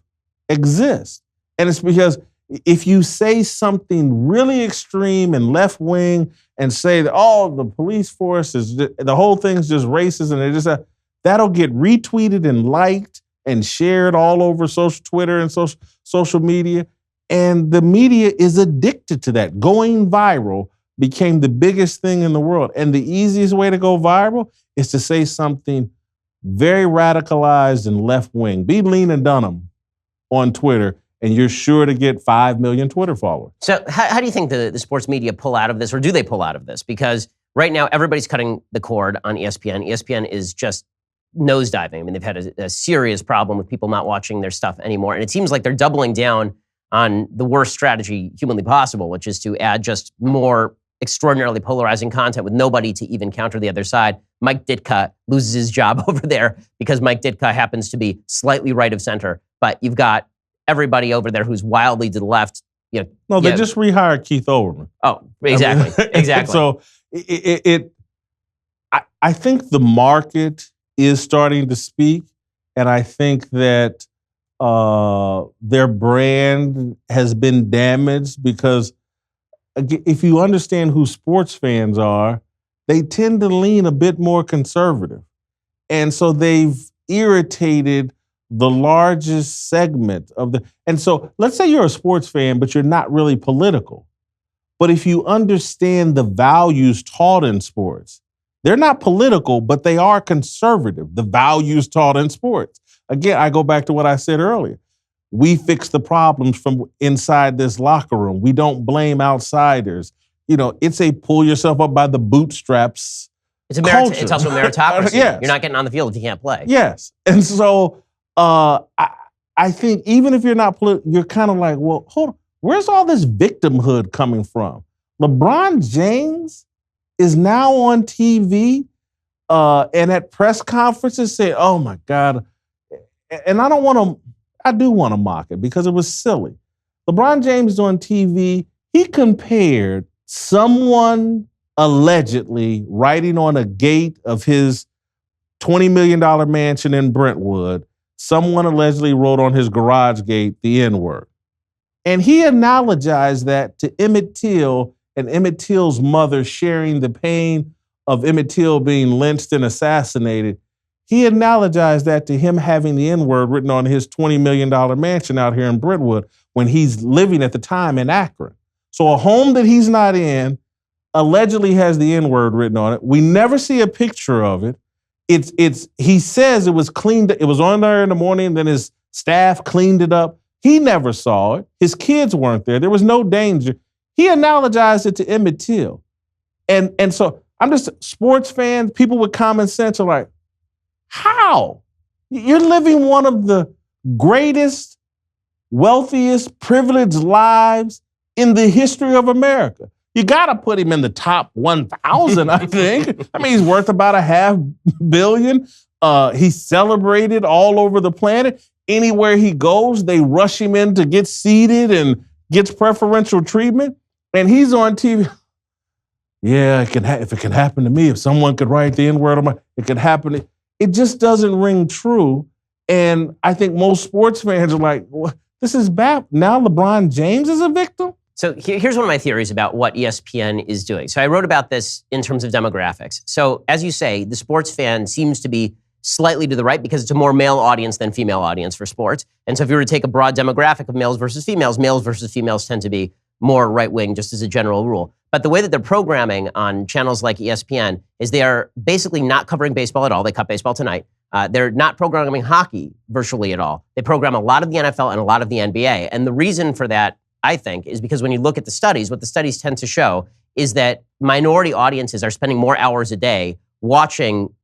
exist, and it's because if you say something really extreme and left wing and say that the police force is the whole thing's just racist, and that'll get retweeted and liked and shared all over Twitter and social media. And the media is addicted to that. Going viral became the biggest thing in the world. And the easiest way to go viral is to say something very radicalized and left-wing. Be Lena Dunham on Twitter, and you're sure to get 5 million Twitter followers. So how do you think the sports media pull out of this, or do they pull out of this? Because right now, everybody's cutting the cord on ESPN. ESPN is just nosediving. I mean, they've had a serious problem with people not watching their stuff anymore. And it seems like they're doubling down on the worst strategy humanly possible, which is to add just more extraordinarily polarizing content with nobody to even counter the other side. Mike Ditka loses his job over there because Mike Ditka happens to be slightly right of center. But you've got everybody over there who's wildly to the left. No, they just rehired Keith Olbermann. Oh, exactly. Exactly. So I think the market is starting to speak, and I think that their brand has been damaged because if you understand who sports fans are, they tend to lean a bit more conservative. And so they've irritated the largest segment of the, and so let's say you're a sports fan, but you're not really political. But if you understand the values taught in sports, they're not political, but they are conservative, the values taught in sports. Again, I go back to what I said earlier. We fix the problems from inside this locker room. We don't blame outsiders. You know, it's a pull yourself up by the bootstraps. It's also a meritocracy. Yes. You're not getting on the field if you can't play. Yes. And so I think even if you're not political, you're kind of like, well, hold on. Where's all this victimhood coming from? LeBron James is now on TV and at press conferences saying, oh my God. And I do want to mock it because it was silly. LeBron James is on TV. He compared someone allegedly writing on a gate of his $20 million mansion in Brentwood. Someone allegedly wrote on his garage gate the N-word. And he analogized that to Emmett Till and Emmett Till's mother sharing the pain of Emmett Till being lynched and assassinated. He analogized that to him having the N-word written on his $20 million mansion out here in Brentwood when he's living at the time in Akron. So a home that he's not in allegedly has the N-word written on it. We never see a picture of it. He says it was cleaned, it was on there in the morning, then his staff cleaned it up. He never saw it. His kids weren't there. There was no danger. He analogized it to Emmett Till. And so I'm just, sports fans, people with common sense are like, how? You're living one of the greatest, wealthiest, privileged lives in the history of America. You got to put him in the top 1,000, I think. I mean, he's worth about $500 million. He's celebrated all over the planet. Anywhere he goes, they rush him in to get seated and gets preferential treatment. And he's on TV. Yeah, if it can happen to me, if someone could write the N-word on it could happen. It just doesn't ring true. And I think most sports fans are like, well, this is bad. Now LeBron James is a victim? So here's one of my theories about what ESPN is doing. So I wrote about this in terms of demographics. So as you say, the sports fan seems to be slightly to the right because it's a more male audience than female audience for sports. And so if you were to take a broad demographic of males versus females tend to be more right-wing just as a general rule. But the way that they're programming on channels like ESPN is they are basically not covering baseball at all. They cut baseball tonight. They're not programming hockey virtually at all. They program a lot of the NFL and a lot of the NBA. And the reason for that, I think, is because when you look at the studies, what the studies tend to show is that minority audiences are spending more hours a day watching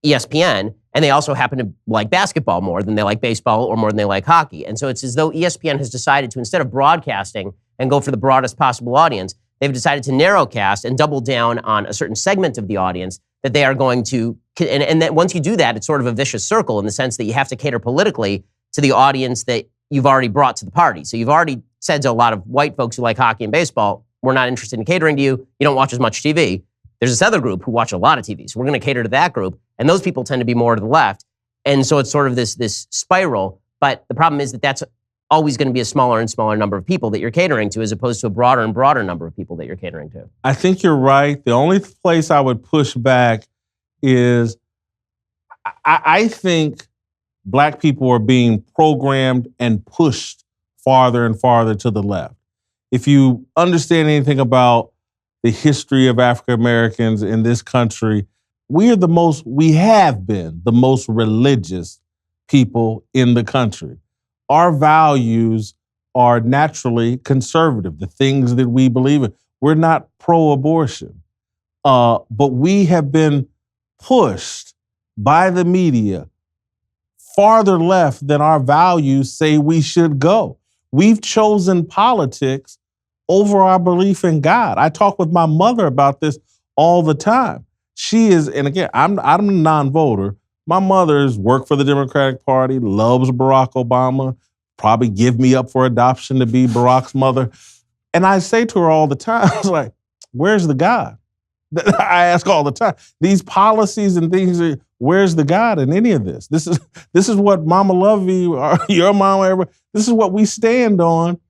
ESPN, and they also happen to like basketball more than they like baseball or more than they like hockey. And so it's as though ESPN has decided to, instead of broadcasting and go for the broadest possible audience, they've decided to narrowcast and double down on a certain segment of the audience that they are going to, and that once you do that, it's sort of a vicious circle in the sense that you have to cater politically to the audience that you've already brought to the party. So you've already said to a lot of white folks who like hockey and baseball, we're not interested in catering to you. You don't watch as much TV. There's this other group who watch a lot of TV. So we're going to cater to that group. And those people tend to be more to the left. And so it's sort of this spiral. But the problem is that that's always going to be a smaller and smaller number of people that you're catering to as opposed to a broader and broader number of people that you're catering to. I think you're right. The only place I would push back is I think Black people are being programmed and pushed farther and farther to the left. If you understand anything about the history of African Americans in this country, we have been the most religious people in the country. Our values are naturally conservative, the things that we believe in. We're not pro-abortion, but we have been pushed by the media farther left than our values say we should go. We've chosen politics over our belief in God. I talk with my mother about this all the time. She is, and again, I'm a non-voter. My mother's worked for the Democratic Party, loves Barack Obama, probably give me up for adoption to be Barack's mother. And I say to her all the time, I was like, where's the God? I ask all the time. These policies and things, where's the God in any of this? This is what Mama Lovey or your mama, this is what we stand on.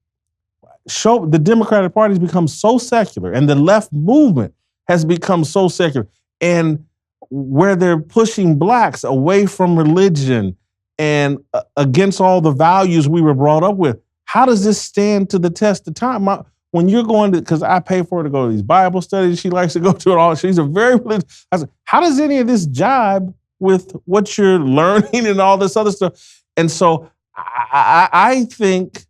The Democratic Party has become so secular and the left movement has become so secular. And where they're pushing blacks away from religion and against all the values we were brought up with. How does this stand to the test of time? When you're going to, because I pay for her to go to these Bible studies, she likes to go to it all. She's a very religious. I said, how does any of this jibe with what you're learning and all this other stuff? And so I think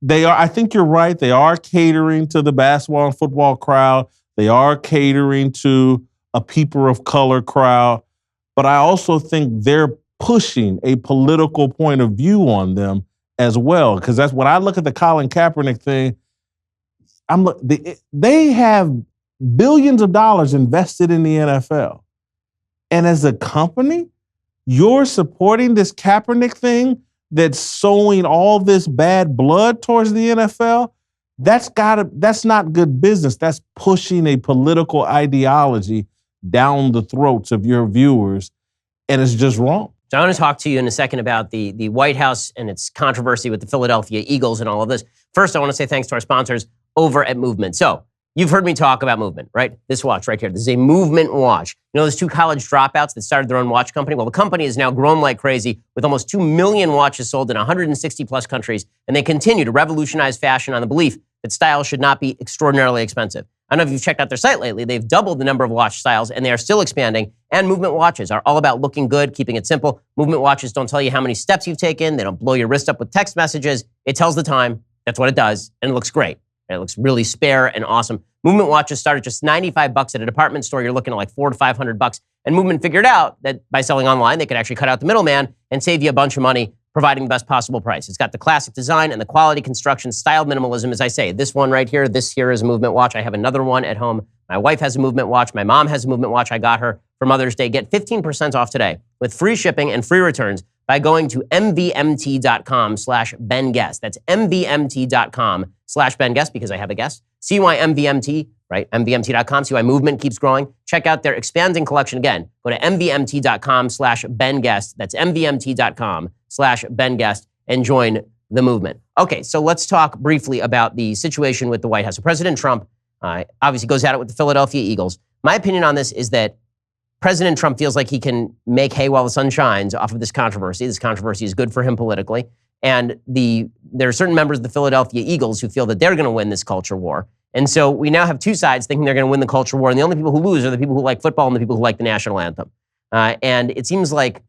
they are, I think you're right. They are catering to the basketball and football crowd. They are catering to a people of color crowd. But I also think they're pushing a political point of view on them as well. Because that's when I look at the Colin Kaepernick thing, they have billions of dollars invested in the NFL. And as a company, you're supporting this Kaepernick thing that's sowing all this bad blood towards the NFL. That's not good business. That's pushing a political ideology down the throats of your viewers, and it's just wrong. So I want to talk to you in a second about the White House and its controversy with the Philadelphia Eagles and all of this. First, I want to say thanks to our sponsors over at Movement. So you've heard me talk about Movement, right? This watch right here. This is a Movement watch. You know those two college dropouts that started their own watch company? Well, the company has now grown like crazy with almost 2 million watches sold in 160 plus countries, and they continue to revolutionize fashion on the belief that style should not be extraordinarily expensive. I don't know if you've checked out their site lately. They've doubled the number of watch styles, and they are still expanding. And Movement watches are all about looking good, keeping it simple. Movement watches don't tell you how many steps you've taken. They don't blow your wrist up with text messages. It tells the time. That's what it does, and it looks great. And it looks really spare and awesome. Movement watches start at just $95 at a department store. You're looking at like $400 to $500. And Movement figured out that by selling online, they could actually cut out the middleman and save you a bunch of money, providing the best possible price. It's got the classic design and the quality construction, style minimalism, as I say. This one right here, this here is a Movement watch. I have another one at home. My wife has a Movement watch. My mom has a Movement watch. I got her for Mother's Day. Get 15% off today with free shipping and free returns by going to mvmt.com/BenGuest. That's mvmt.com/BenGuest because I have a guest. See why MVMT, right? MVMT.com. See why Movement keeps growing. Check out their expanding collection again. Go to mvmt.com/BenGuest. That's mvmt.com/BenGuest and join the movement. Okay, so let's talk briefly about the situation with the White House. So President Trump obviously goes at it with the Philadelphia Eagles. My opinion on this is that President Trump feels like he can make hay while the sun shines off of this controversy. This controversy is good for him politically. And there are certain members of the Philadelphia Eagles who feel that they're going to win this culture war. And so we now have two sides thinking they're going to win the culture war. And the only people who lose are the people who like football and the people who like the national anthem. And it seems like,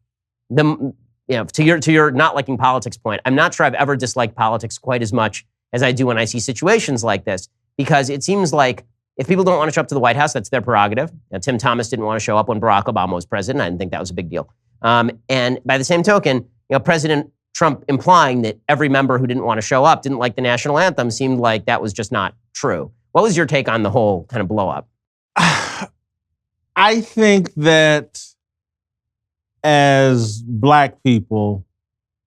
to your not liking politics point, I'm not sure I've ever disliked politics quite as much as I do when I see situations like this. Because it seems like if people don't want to show up to the White House, that's their prerogative. Tim Thomas didn't want to show up when Barack Obama was president. I didn't think that was a big deal. And by the same token, President Trump implying that every member who didn't want to show up didn't like the national anthem seemed like that was just not true. What was your take on the whole kind of blow up? I think that as Black people,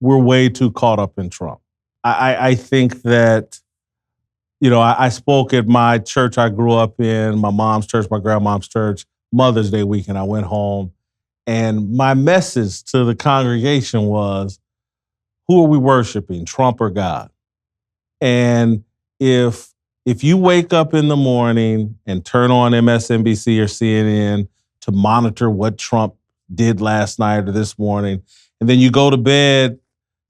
we're way too caught up in Trump. I think that, I spoke at my church I grew up in, my mom's church, my grandmom's church, Mother's Day weekend. I went home, and my message to the congregation was, who are we worshiping, Trump or God? And if you wake up in the morning and turn on MSNBC or CNN to monitor what Trump did last night or this morning, and then you go to bed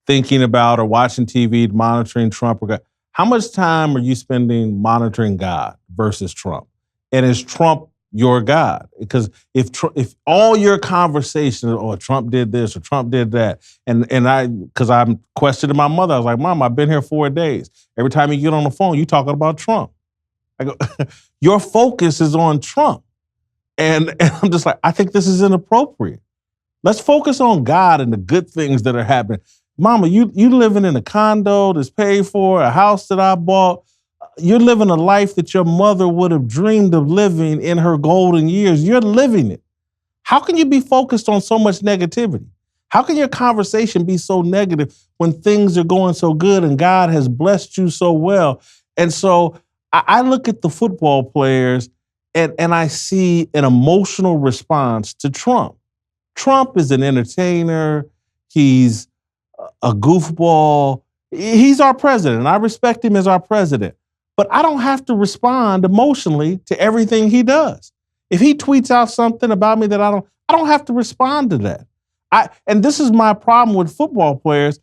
thinking about or watching TV, monitoring Trump or God, how much time are you spending monitoring God versus Trump? And is Trump your God? Because if all your conversations, Trump did this or Trump did that, because I'm questioning my mother, I was like, Mom, I've been here 4 days. Every time you get on the phone, you talking about Trump. I go, your focus is on Trump. And I'm just like, I think this is inappropriate. Let's focus on God and the good things that are happening. Mama, you living in a condo that's paid for, a house that I bought. You're living a life that your mother would have dreamed of living in her golden years. You're living it. How can you be focused on so much negativity? How can your conversation be so negative when things are going so good and God has blessed you so well? And so I look at the football players and I see an emotional response to Trump. Trump is an entertainer. He's a goofball. He's our president, and I respect him as our president. But I don't have to respond emotionally to everything he does. If he tweets out something about me that I don't have to respond to that. And this is my problem with football players.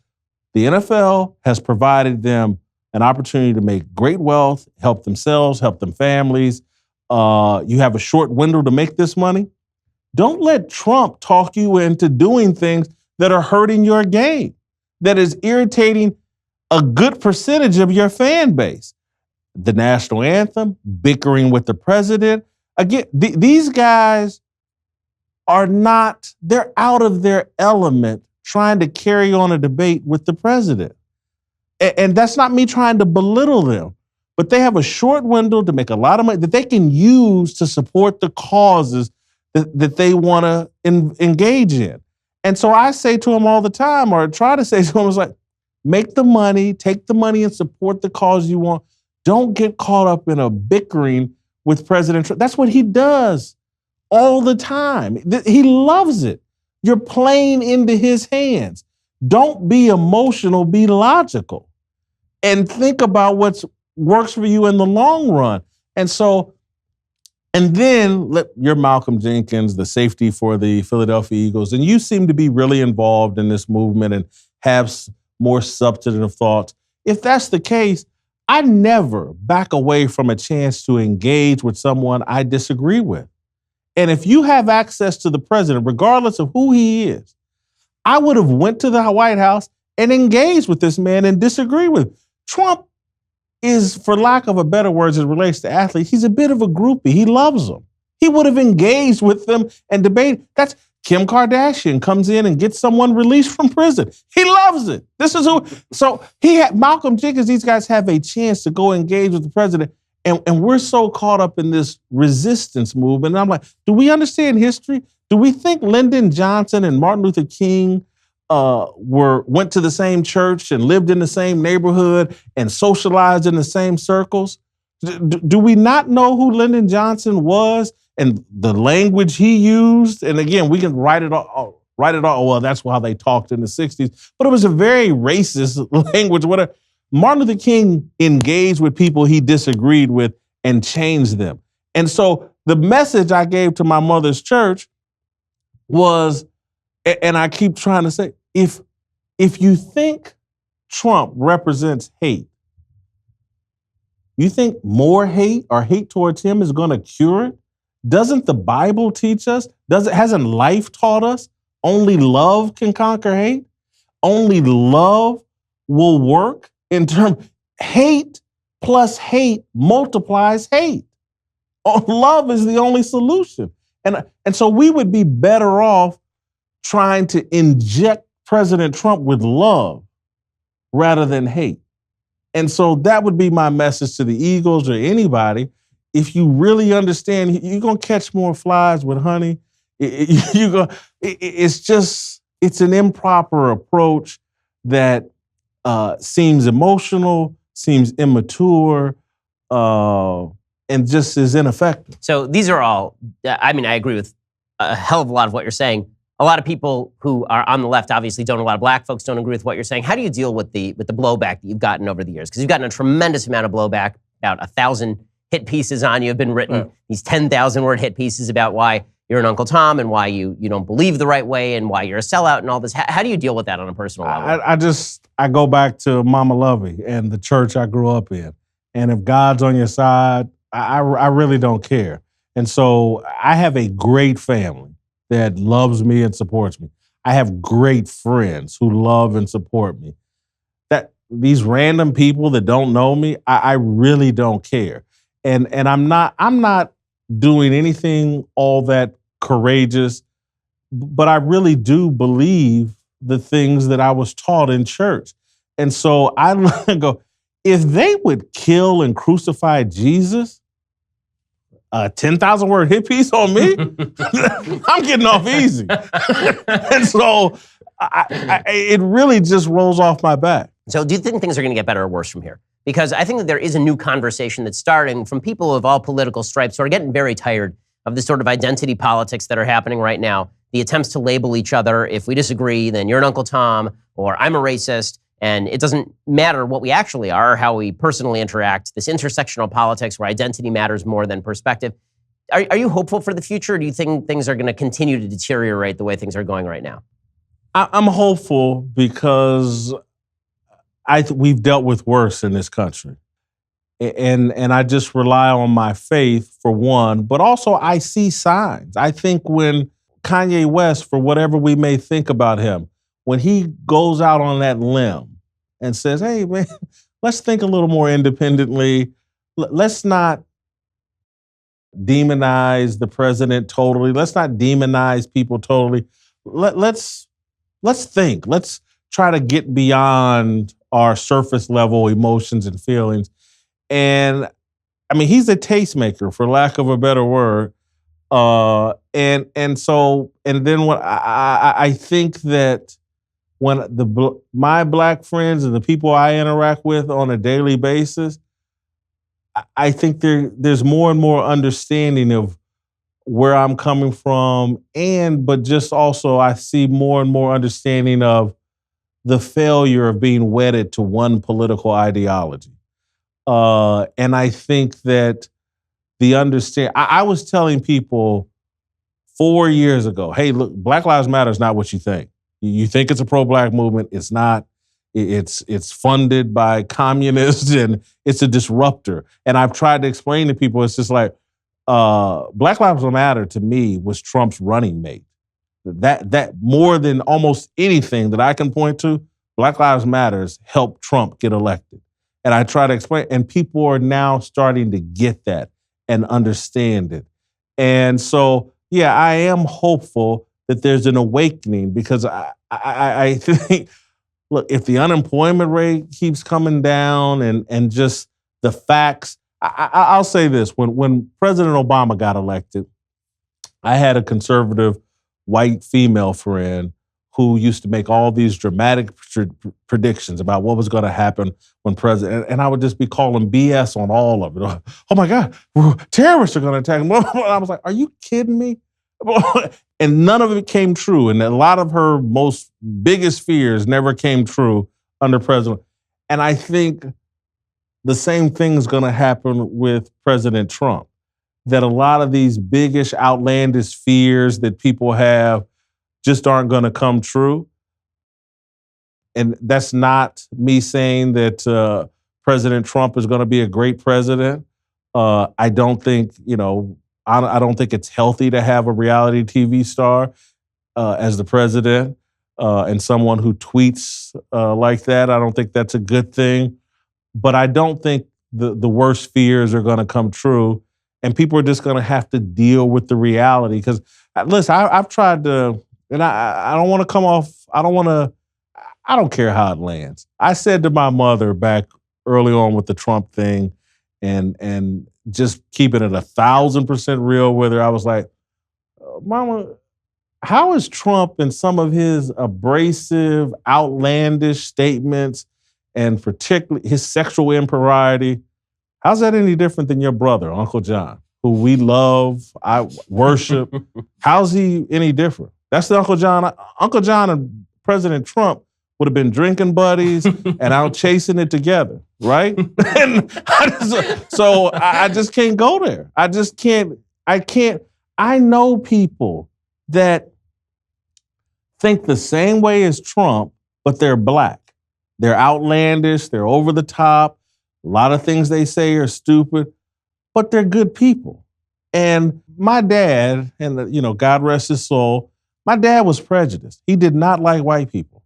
The NFL has provided them an opportunity to make great wealth, help themselves, help them families. You have a short window to make this money. Don't let Trump talk you into doing things that are hurting your game, that is irritating a good percentage of your fan base. The national anthem, bickering with the president. Again, these guys are not, they're out of their element trying to carry on a debate with the president. And that's not me trying to belittle them, but they have a short window to make a lot of money that they can use to support the causes that they want to engage in. And so I say to them all the time, or try to say to them, it's like, make the money, take the money and support the cause you want. Don't get caught up in a bickering with President Trump. That's what he does all the time. He loves it. You're playing into his hands. Don't be emotional, be logical. And think about what works for you in the long run. And then you're Malcolm Jenkins, the safety for the Philadelphia Eagles, and you seem to be really involved in this movement and have more substantive thoughts. If that's the case, I never back away from a chance to engage with someone I disagree with. And if you have access to the president, regardless of who he is, I would have went to the White House and engaged with this man and disagree with him. Trump is, for lack of a better words, as it relates to athletes, he's a bit of a groupie. He loves them. He would have engaged with them and debated. That's Kim Kardashian comes in and gets someone released from prison. He loves it. This is who. So Malcolm Jenkins, these guys have a chance to go engage with the president. And we're so caught up in this resistance movement. And I'm like, do we understand history? Do we think Lyndon Johnson and Martin Luther King went to the same church and lived in the same neighborhood and socialized in the same circles? Do we not know who Lyndon Johnson was and the language he used? And again, we can write it all. Well, that's how they talked in the 60s. But it was a very racist language, whatever. Martin Luther King engaged with people he disagreed with and changed them. And so the message I gave to my mother's church was, and I keep trying to say, if you think Trump represents hate, you think more hate or hate towards him is going to cure it? Doesn't the Bible teach us? Hasn't life taught us only love can conquer hate? Only love will work in terms, hate plus hate multiplies hate. Love is the only solution. And so we would be better off trying to inject President Trump with love rather than hate. And so that would be my message to the Eagles or anybody. If you really understand, you're going to catch more flies with honey. It's an improper approach that seems emotional, seems immature, and just is ineffective. So these are all, I agree with a hell of a lot of what you're saying. A lot of people who are on the left obviously don't. A lot of black folks don't agree with what you're saying. How do you deal with the blowback that you've gotten over the years? Because you've gotten a tremendous amount of blowback. About 1,000 hit pieces on you have been written. Right. These 10,000-word hit pieces about why you're an Uncle Tom and why you don't believe the right way and why you're a sellout and all this. How do you deal with that on a personal level? I go back to Mama Lovey and the church I grew up in. And if God's on your side, I really don't care. And so I have a great family that loves me and supports me. I have great friends who love and support me. That these random people that don't know me, I really don't care. And I'm not doing anything all that courageous, but I really do believe the things that I was taught in church. And so I go, if they would kill and crucify Jesus, a 10,000-word hit piece on me, I'm getting off easy. And so it really just rolls off my back. So do you think things are going to get better or worse from here? Because I think that there is a new conversation that's starting from people of all political stripes who are getting very tired of the sort of identity politics that are happening right now. The attempts to label each other. If we disagree, then you're an Uncle Tom, or I'm a racist. And it doesn't matter what we actually are or how we personally interact. This intersectional politics where identity matters more than perspective. Are you hopeful for the future, or do you think things are going to continue to deteriorate the way things are going right now? I'm hopeful because we've dealt with worse in this country. And I just rely on my faith for one, but also I see signs. I think when Kanye West, for whatever we may think about him, when he goes out on that limb and says, hey, man, let's think a little more independently. Let's not demonize the president totally. Let's not demonize people totally. Let's think. Let's try to get beyond our surface level emotions and feelings. And I mean, he's a tastemaker, for lack of a better word. And then what I think that when my Black friends and the people I interact with on a daily basis, I think there's more and more understanding of where I'm coming from, but just also I see more and more understanding of the failure of being wedded to one political ideology. And I think that I was telling people 4 years ago, hey, look, Black Lives Matter is not what you think. You think it's a pro-Black movement. It's not. It's funded by communists and it's a disruptor. And I've tried to explain to people, it's just like, Black Lives Matter to me was Trump's running mate. That more than almost anything that I can point to, Black Lives Matters helped Trump get elected. And I try to explain, and people are now starting to get that and understand it. And so, yeah, I am hopeful that there's an awakening because I think, look, if the unemployment rate keeps coming down and just the facts, I'll say this. When President Obama got elected, I had a conservative white female friend who used to make all these dramatic predictions about what was going to happen when president, and I would just be calling BS on all of it. Oh my God, terrorists are going to attack him. I was like, are you kidding me? And none of it came true. And a lot of her most biggest fears never came true under President. And I think the same thing is going to happen with President Trump, that a lot of these biggish, outlandish fears that people have just aren't going to come true. And that's not me saying that President Trump is going to be a great president. I don't think, I don't think it's healthy to have a reality TV star as the president and someone who tweets like that. I don't think that's a good thing. But I don't think the worst fears are going to come true. And people are just going to have to deal with the reality. Because, listen, I've tried to, and I don't want to come off, I don't care how it lands. I said to my mother back early on with the Trump thing and just keeping it 1,000% real with her, I was like, Mama, how is Trump and some of his abrasive, outlandish statements and particularly his sexual impropriety, how's that any different than your brother, Uncle John, who we love, I worship? How's he any different? That's the Uncle John. Uncle John and President Trump would have been drinking buddies and out chasing it together, right? And I just can't go there. I know people that think the same way as Trump, but they're Black. They're outlandish, they're over the top. A lot of things they say are stupid, but they're good people. And my dad, and God rest his soul, my dad was prejudiced. He did not like white people.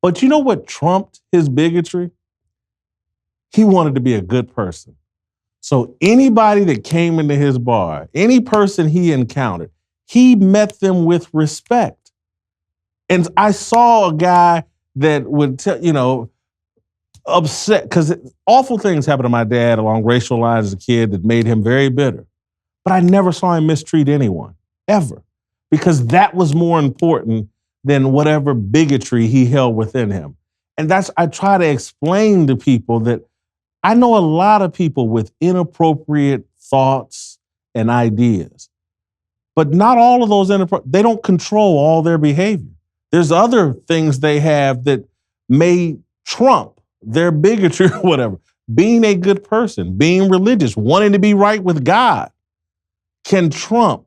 But you know what trumped his bigotry? He wanted to be a good person. So anybody that came into his bar, any person he encountered, he met them with respect. And I saw a guy that would upset, because awful things happened to my dad along racial lines as a kid that made him very bitter. But I never saw him mistreat anyone, ever, because that was more important than whatever bigotry he held within him. And I try to explain to people that I know a lot of people with inappropriate thoughts and ideas, but not all of those, they don't control all their behavior. There's other things they have that may trump their bigotry or whatever. Being a good person, being religious, wanting to be right with God. can trump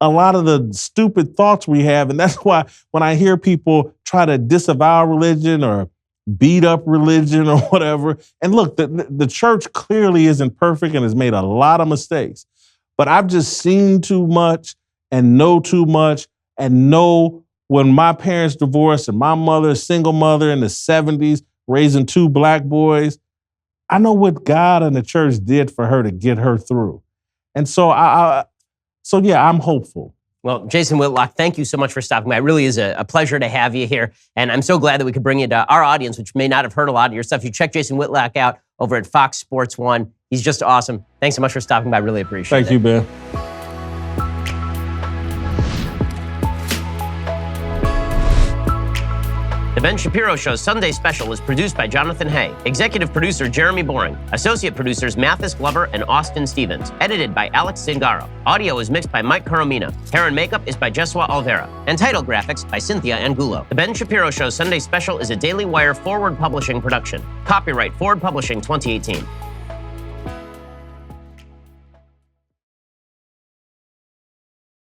a lot of the stupid thoughts we have. And that's why when I hear people try to disavow religion or beat up religion or whatever, and look, the church clearly isn't perfect and has made a lot of mistakes. But I've just seen too much and know too much and know when my parents divorced and my mother, a single mother in the 70s, raising 2 black boys, I know what God and the church did for her to get her through. And so I'm hopeful. Well, Jason Whitlock, thank you so much for stopping by. It really is a pleasure to have you here. And I'm so glad that we could bring you to our audience, which may not have heard a lot of your stuff. You check Jason Whitlock out over at Fox Sports 1. He's just awesome. Thanks so much for stopping by. Really appreciate it. Thank you, Ben. The Ben Shapiro Show's Sunday special was produced by Jonathan Hay, executive producer Jeremy Boring, associate producers Mathis Glover and Austin Stevens, edited by Alex Zingaro. Audio is mixed by Mike Coromina. Hair and makeup is by Jesua Alvera, and title graphics by Cynthia Angulo. The Ben Shapiro Show's Sunday special is a Daily Wire Forward Publishing production. Copyright Forward Publishing 2018.